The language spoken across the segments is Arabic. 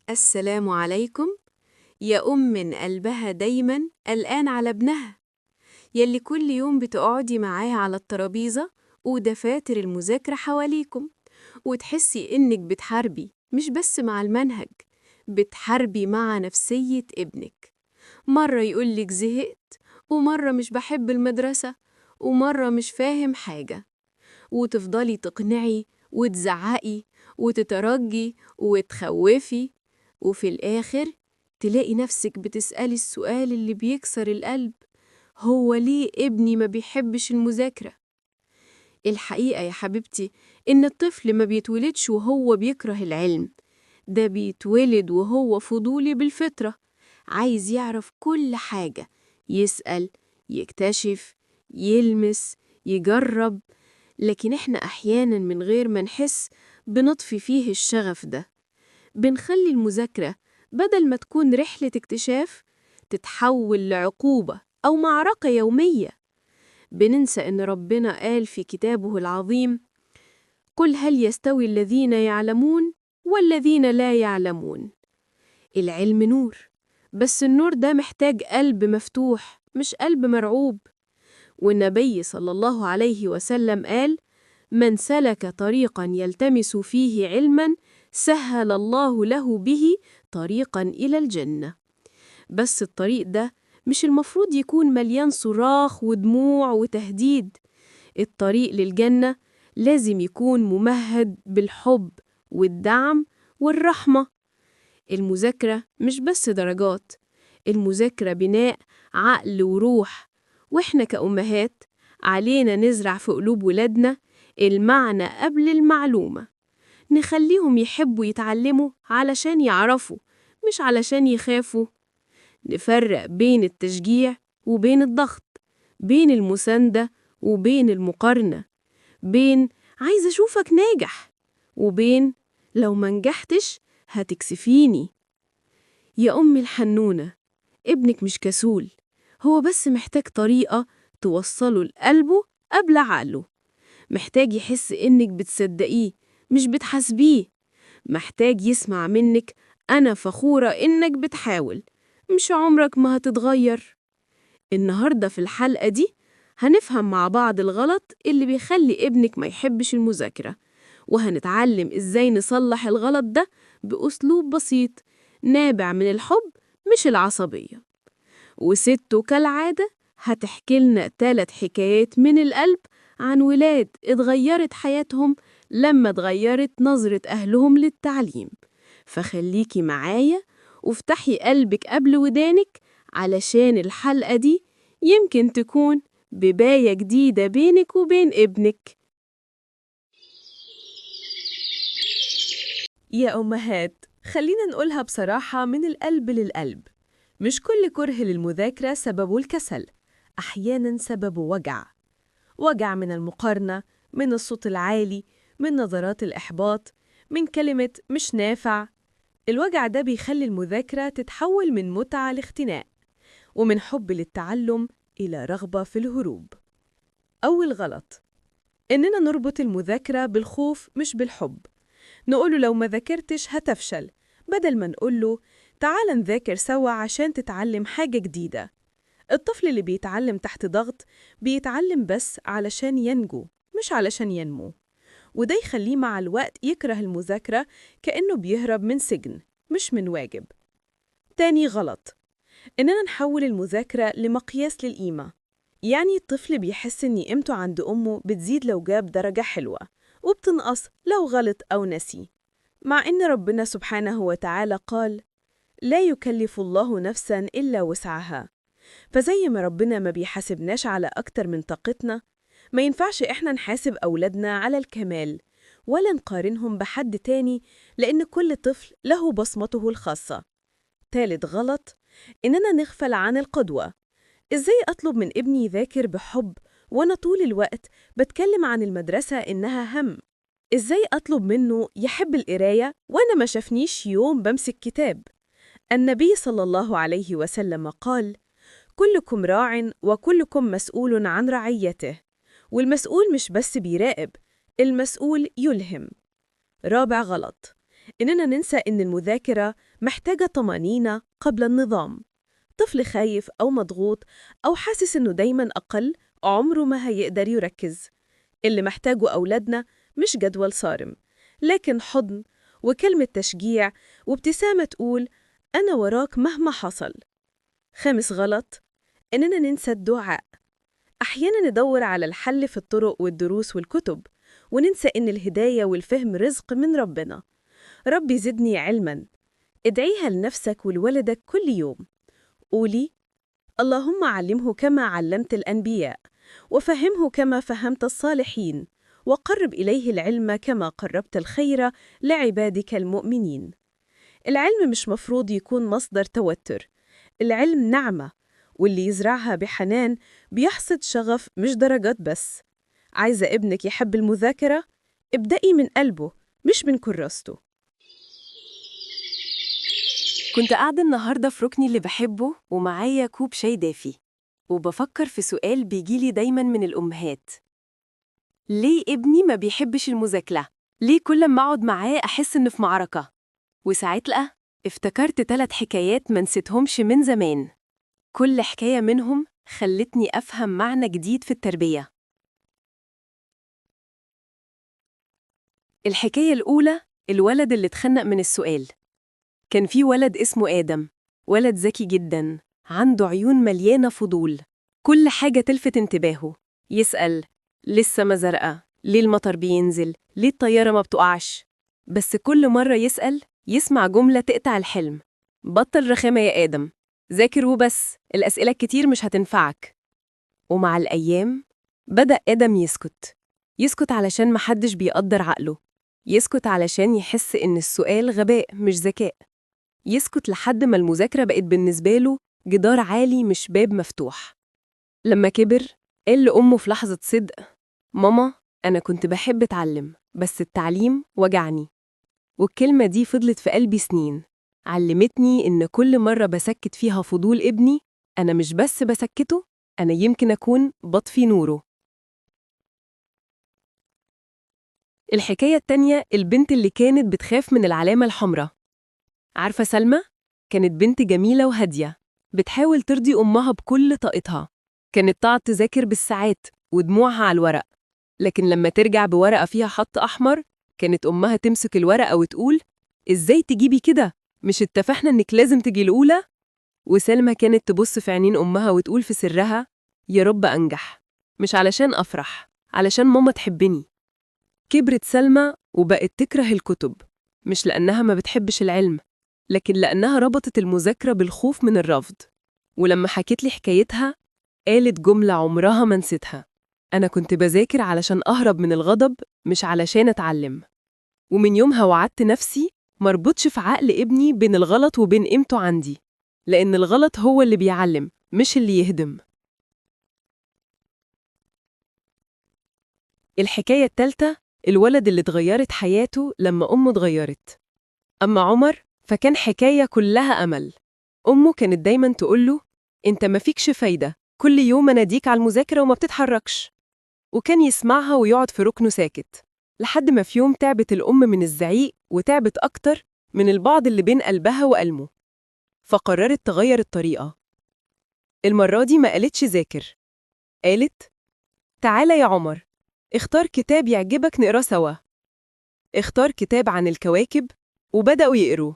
السلام عليكم. يا من قلبها دايما قلقان على ابنها، يلي كل يوم بتقعدي معاه على الترابيزة ودفاتر المذاكرة حواليكم، وتحسي إنك بتحاربي مش بس مع المنهج، بتحاربي مع نفسية ابنك. مرة يقولك زهقت، ومرة مش بحب المدرسة، ومرة مش فاهم حاجة، وتفضلي تقنعي وتزعقي وتترجي وتخوفي، وفي الآخر تلاقي نفسك بتسألي السؤال اللي بيكسر القلب: هو ليه ابني ما بيحبش المذاكرة؟ الحقيقة يا حبيبتي إن الطفل ما بيتولدش وهو بيكره العلم، ده بيتولد وهو فضولي بالفطرة، عايز يعرف كل حاجة، يسأل، يكتشف، يلمس، يجرب. لكن إحنا أحياناً من غير ما نحس بنطفي فيه الشغف ده، بنخلي المذاكرة بدل ما تكون رحلة اكتشاف تتحول لعقوبة أو معركة يومية. بننسى إن ربنا قال في كتابه العظيم: قل هل يستوي الذين يعلمون والذين لا يعلمون. العلم نور، بس النور ده محتاج قلب مفتوح مش قلب مرعوب. والنبي صلى الله عليه وسلم قال: من سلك طريقاً يلتمس فيه علماً سهل الله له به طريقاً إلى الجنة. بس الطريق ده مش المفروض يكون مليان صراخ ودموع وتهديد. الطريق للجنة لازم يكون ممهد بالحب والدعم والرحمة. المذاكرة مش بس درجات، المذاكرة بناء عقل وروح، وإحنا كأمهات علينا نزرع في قلوب ولادنا المعنى قبل المعلومة، نخليهم يحبوا يتعلموا علشان يعرفوا مش علشان يخافوا. نفرق بين التشجيع وبين الضغط، بين المساندة وبين المقارنة، بين عايز أشوفك ناجح وبين لو ما نجحتش هتكسفيني. يا أمي الحنونة، ابنك مش كسول، هو بس محتاج طريقة توصله لقلبه قبل عقله، محتاج يحس إنك بتصدقيه مش بتحاسبيه، محتاج يسمع منك: أنا فخورة إنك بتحاول، مش عمرك ما هتتغير. النهاردة في الحلقة دي هنفهم مع بعض الغلط اللي بيخلي ابنك ما يحبش المذاكرة، وهنتعلم إزاي نصلح الغلط ده بأسلوب بسيط نابع من الحب مش العصبية. وسته كالعادة هتحكي لنا 3 حكايات من القلب عن ولاد اتغيرت حياتهم لما اتغيرت نظرة أهلهم للتعليم. فخليكي معايا وافتحي قلبك قبل ودانك، علشان الحلقة دي يمكن تكون بداية جديدة بينك وبين ابنك. يا أمهات، خلينا نقولها بصراحة من القلب للقلب، مش كل كره للمذاكرة سببه الكسل، أحياناً سببه وجع. وجع من المقارنة، من الصوت العالي، من نظرات الإحباط، من كلمة مش نافع. الوجع ده بيخلي المذاكرة تتحول من متعة لاختناق، ومن حب للتعلم إلى رغبة في الهروب. أول غلط: إننا نربط المذاكرة بالخوف مش بالحب. نقوله لو ما ذاكرتش هتفشل، بدل ما نقوله تعال نذاكر سوا عشان تتعلم حاجة جديدة. الطفل اللي بيتعلم تحت ضغط بيتعلم بس علشان ينجو مش علشان ينمو، وده يخليه مع الوقت يكره المذاكرة كأنه بيهرب من سجن مش من واجب. تاني غلط: إننا نحول المذاكرة لمقياس للقيمة. يعني الطفل بيحس إن قيمته عند أمه بتزيد لو جاب درجة حلوة، وبتنقص لو غلط أو نسي، مع إن ربنا سبحانه وتعالى قال: لا يكلف الله نفساً إلا وسعها. فزي ما ربنا ما بيحاسبناش على أكتر من طاقتنا، ما ينفعش إحنا نحاسب أولادنا على الكمال ولا نقارنهم بحد تاني، لأن كل طفل له بصمته الخاصة. تالت غلط: إننا نغفل عن القدوة. إزاي أطلب من ابني يذاكر بحب وأنا طول الوقت بتكلم عن المدرسة إنها هم؟ إزاي أطلب منه يحب القراية وأنا ما شافنيش يوم بمسك كتاب؟ النبي صلى الله عليه وسلم قال: كلكم راع وكلكم مسؤول عن رعيته. والمسؤول مش بس بيراقب، المسؤول يلهم. رابع غلط: إننا ننسى إن المذاكرة محتاجة طمأنينة قبل النظام. طفل خايف أو مضغوط أو حاسس إنه دايماً أقل عمره ما هيقدر يركز. اللي محتاجه أولادنا مش جدول صارم، لكن حضن وكلمة تشجيع وابتسامة تقول أنا وراك مهما حصل. خامس غلط، إننا ننسى الدعاء. أحياناً ندور على الحل في الطرق والدروس والكتب، وننسى إن الهداية والفهم رزق من ربنا. ربي زدني علماً، ادعيها لنفسك ولولدك كل يوم. قولي اللهم علمه كما علمت الأنبياء، وفهمه كما فهمت الصالحين، وقرب إليه العلم كما قربت الخير لعبادك المؤمنين. العلم مش مفروض يكون مصدر توتر، العلم نعمة، واللي يزرعها بحنان بيحصد شغف مش درجات بس. عايزة ابنك يحب المذاكرة؟ ابدأي من قلبه مش من كراسته. كنت قاعدة النهاردة في ركني اللي بحبه ومعايا كوب شاي دافي، وبفكر في سؤال بيجيلي دايماً من الأمهات: ليه ابني ما بيحبش المذاكرة؟ ليه كل ما أقعد معاه أحس إنه في معركة؟ وساعتها افتكرت 3 حكايات ما نسيتهمش من زمان، كل حكاية منهم خلتني أفهم معنى جديد في التربية. الحكاية الأولى، الولد اللي اتخنق من السؤال. كان في ولد اسمه آدم، ولد ذكي جداً، عنده عيون مليانة فضول، كل حاجة تلفت انتباهه. يسأل: لسه ما زرقاء؟ ليه المطر بينزل؟ ليه الطيارة ما بتقعش؟ بس كل مرة يسأل يسمع جملة تقطع الحلم: بطل رخامة يا آدم، ذاكر وبس، الأسئلة كتير مش هتنفعك. ومع الأيام بدأ آدم يسكت علشان محدش بيقدر عقله، يسكت علشان يحس إن السؤال غباء مش ذكاء، يسكت لحد ما المذاكرة بقت بالنسبة له جدار عالي مش باب مفتوح. لما كبر قال لأمه في لحظة صدق: ماما، أنا كنت بحب أتعلم بس التعليم وجعني. والكلمة دي فضلت في قلبي سنين، علمتني إن كل مرة بسكت فيها فضول ابني أنا مش بس بسكته، أنا يمكن أكون بطفي نوره. الحكاية التانية، البنت اللي كانت بتخاف من العلامة الحمراء. عارفة سلمى؟ كانت بنت جميلة وهادية، بتحاول ترضي أمها بكل طاقتها، كانت تقعد تذاكر بالساعات ودموعها على الورق، لكن لما ترجع بورقة فيها خط أحمر كانت أمها تمسك الورقة وتقول: إزاي تجيبي كده؟ مش اتفقنا إنك لازم تجي الأولى؟ وسلمى كانت تبص في عينين أمها وتقول في سرها: يا رب أنجح، مش علشان أفرح، علشان ماما تحبني. كبرت سلمى وبقت تكره الكتب، مش لأنها ما بتحبش العلم، لكن لأنها ربطت المذاكرة بالخوف من الرفض. ولما حكيت لي حكايتها قالت جملة عمرها ما نسيتها: أنا كنت بذاكر علشان أهرب من الغضب مش علشان أتعلم. ومن يومها وعدت نفسي مربطش في عقل ابني بين الغلط وبين قيمته عندي، لأن الغلط هو اللي بيعلم مش اللي يهدم. الحكاية التالتة، الولد اللي اتغيرت حياته لما أمه اتغيرت. أما عمر فكان حكاية كلها أمل. أمه كانت دايماً تقوله: أنت ما فيكش فايدة، كل يوم أناديك على المذاكرة وما بتتحركش. وكان يسمعها ويقعد في ركنه ساكت، لحد ما في يوم تعبت الأم من الزعيق وتعبت أكتر من البعد اللي بين قلبها وقلبه، فقررت تغير الطريقة. المرة دي ما قالتش ذاكر، قالت: تعالى يا عمر، اختار كتاب يعجبك نقراه سوا. اختار كتاب عن الكواكب وبدأوا يقروا،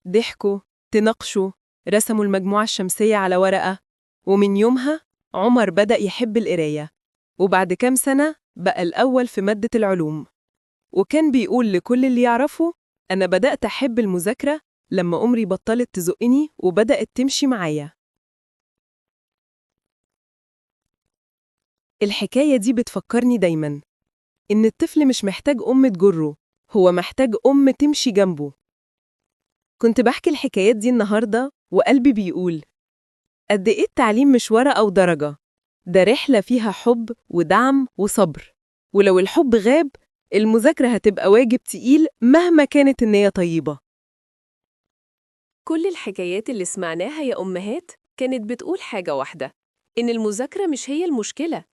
ضحكوا، تناقشوا، رسموا المجموعة الشمسية على ورقة. ومن يومها عمر بدأ يحب القراية، وبعد كام سنة بقى الأول في مادة العلوم. وكان بيقول لكل اللي يعرفه: أنا بدأت أحب المذاكرة لما أمي بطلت تزقني وبدأت تمشي معايا. الحكاية دي بتفكرني دايماً إن الطفل مش محتاج أم تجره، هو محتاج أم تمشي جنبه. كنت بحكي الحكايات دي النهاردة وقلبي بيقول: قد إيه التعليم مش ورقة ودرجة، ده رحلة فيها حب ودعم وصبر. ولو الحب غاب المذاكرة هتبقى واجب تقيل مهما كانت النية طيبة. كل الحكايات اللي سمعناها يا أمهات كانت بتقول حاجة واحدة: إن المذاكرة مش هي المشكلة،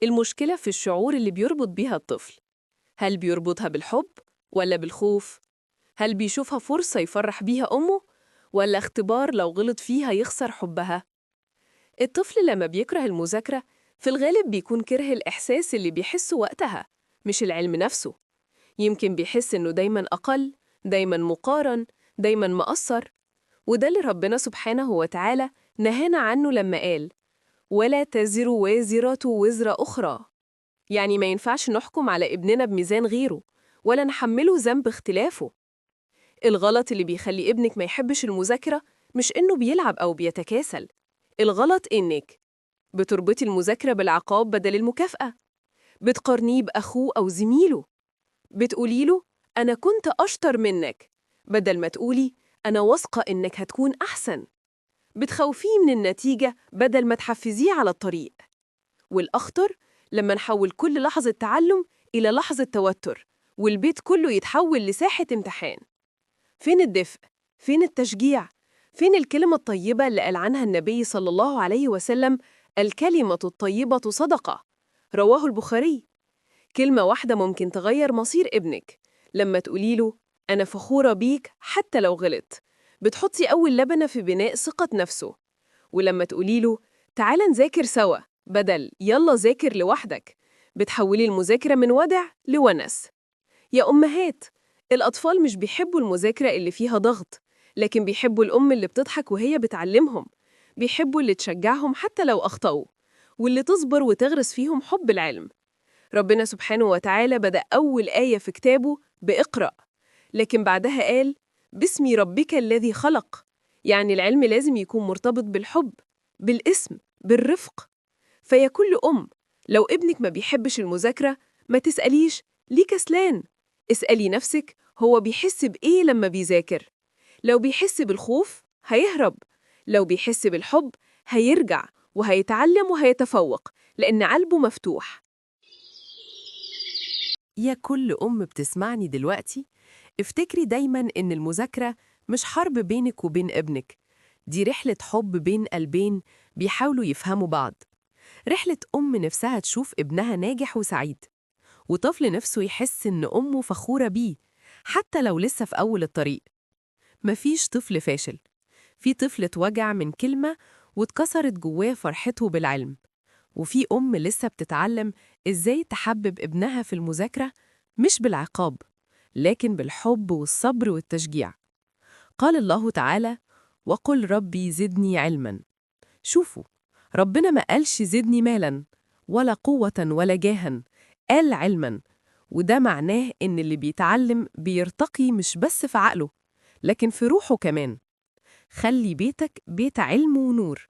المشكلة في الشعور اللي بيربط بيها الطفل. هل بيربطها بالحب ولا بالخوف؟ هل بيشوفها فرصة يفرح بيها أمه ولا اختبار لو غلط فيها يخسر حبها؟ الطفل لما بيكره المذاكرة في الغالب بيكون كره الإحساس اللي بيحسه وقتها، مش العلم نفسه. يمكن بيحس إنه دايماً أقل، دايماً مقارن، دايماً مقصر. وده اللي ربنا سبحانه وتعالى نهانا عنه لما قال: ولا تزر وازرة وزر أخرى. يعني ما ينفعش نحكم على ابننا بميزان غيره، ولا نحمله ذنب اختلافه. الغلط اللي بيخلي ابنك ما يحبش المذاكرة مش إنه بيلعب أو بيتكاسل. الغلط إنك بتربطي المذاكرة بالعقاب بدل المكافأة، بتقارنيه بأخوه أو زميله، بتقولي له أنا كنت أشطر منك بدل ما تقولي أنا واثقة إنك هتكون أحسن، بتخوفيه من النتيجة بدل ما تحفزيه على الطريق. والأخطر لما نحول كل لحظة تعلم إلى لحظة توتر، والبيت كله يتحول لساحة امتحان. فين الدفء؟ فين التشجيع؟ فين الكلمة الطيبة اللي قال عنها النبي صلى الله عليه وسلم: الكلمة الطيبة صدقة؟ رواه البخاري. كلمة واحدة ممكن تغير مصير ابنك. لما تقولي له أنا فخورة بيك حتى لو غلط، بتحطي أول لبنة في بناء ثقة نفسه. ولما تقولي له تعال نذاكر سوا بدل يلا ذاكر لوحدك، بتحولي المذاكرة من ودع لونس. يا أمهات، الأطفال مش بيحبوا المذاكرة اللي فيها ضغط، لكن بيحبوا الأم اللي بتضحك وهي بتعلمهم، بيحبوا اللي تشجعهم حتى لو أخطأوا، واللي تصبر وتغرس فيهم حب العلم. ربنا سبحانه وتعالى بدأ أول آية في كتابه بإقرأ، لكن بعدها قال باسم ربك الذي خلق. يعني العلم لازم يكون مرتبط بالحب، بالاسم، بالرفق. فيا كل أم، لو ابنك ما بيحبش المذاكرة ما تسأليش ليه كسلان، اسألي نفسك هو بيحس بإيه لما بيذاكر. لو بيحس بالخوف هيهرب، لو بيحس بالحب هيرجع وهيتعلم وهيتفوق، لأن قلبه مفتوح. يا كل أم بتسمعني دلوقتي، افتكري دايماً إن المذاكرة مش حرب بينك وبين ابنك، دي رحلة حب بين قلبين بيحاولوا يفهموا بعض، رحلة أم نفسها تشوف ابنها ناجح وسعيد، وطفل نفسه يحس إن أمه فخورة بيه حتى لو لسه في أول الطريق. مفيش طفل فاشل، في طفل اتوجع من كلمة واتكسرت جواه فرحته بالعلم، وفي أم لسه بتتعلم إزاي تحبب ابنها في المذاكرة مش بالعقاب، لكن بالحب والصبر والتشجيع. قال الله تعالى: وقل ربي زدني علما. شوفوا، ربنا ما قالش زدني مالا ولا قوة ولا جاها، قال علما، وده معناه إن اللي بيتعلم بيرتقي مش بس في عقله لكن في روحه كمان. خلي بيتك بيت علم ونور،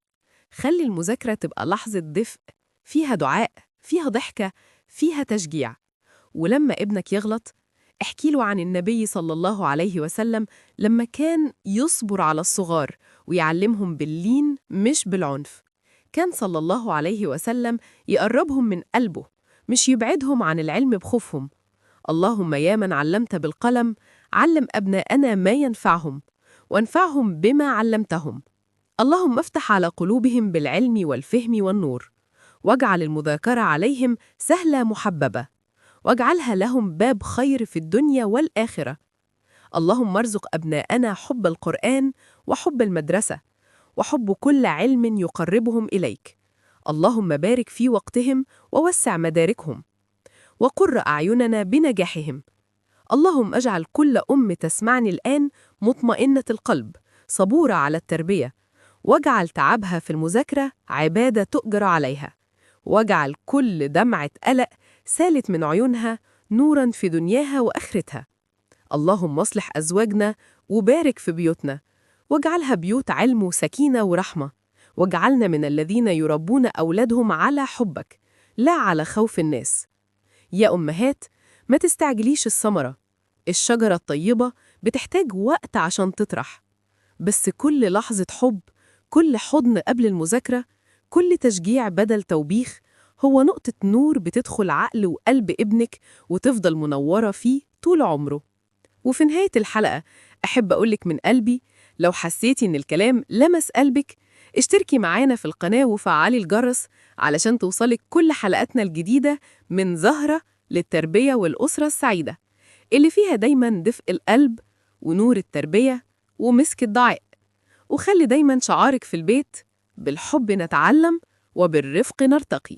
خلي المذاكرة تبقى لحظة دفء، فيها دعاء، فيها ضحكة، فيها تشجيع. ولما ابنك يغلط احكي له عن النبي صلى الله عليه وسلم لما كان يصبر على الصغار ويعلمهم باللين مش بالعنف. كان صلى الله عليه وسلم يقربهم من قلبه مش يبعدهم عن العلم بخوفهم. اللهم يا من علمت بالقلم علم أبناءنا ما ينفعهم وانفعهم بما علمتهم. اللهم افتح على قلوبهم بالعلم والفهم والنور، واجعل المذاكرة عليهم سهلة محببة، واجعلها لهم باب خير في الدنيا والآخرة. اللهم ارزق أبناءنا حب القرآن وحب المدرسة وحب كل علم يقربهم إليك. اللهم بارك في وقتهم ووسع مداركهم وقر أعيننا بنجاحهم. اللهم اجعل كل أم تسمعني الآن مطمئنة القلب صبورة على التربية، واجعل تعبها في المذاكرة عبادة تؤجر عليها، واجعل كل دمعة قلق سالت من عيونها نوراً في دنياها وآخرتها. اللهم اصلح أزواجنا وبارك في بيوتنا، واجعلها بيوت علم وسكينة ورحمة، واجعلنا من الذين يربون أولادهم على حبك لا على خوف الناس. يا أمهات، ما تستعجليش الثمرة، الشجرة الطيبة بتحتاج وقت عشان تطرح، بس كل لحظة حب، كل حضن قبل المذاكرة، كل تشجيع بدل توبيخ هو نقطة نور بتدخل عقل وقلب ابنك وتفضل منورة فيه طول عمره. وفي نهاية الحلقة أحب أقولك من قلبي، لو حسيتي إن الكلام لمس قلبك اشتركي معانا في القناة وفعلي الجرس علشان توصلك كل حلقاتنا الجديدة من زهرة للتربية والأسرة السعيدة اللي فيها دايما دفء القلب ونور التربية ومسك الدعاء. وخلي دايما شعارك في البيت: بالحب نتعلم وبالرفق نرتقي.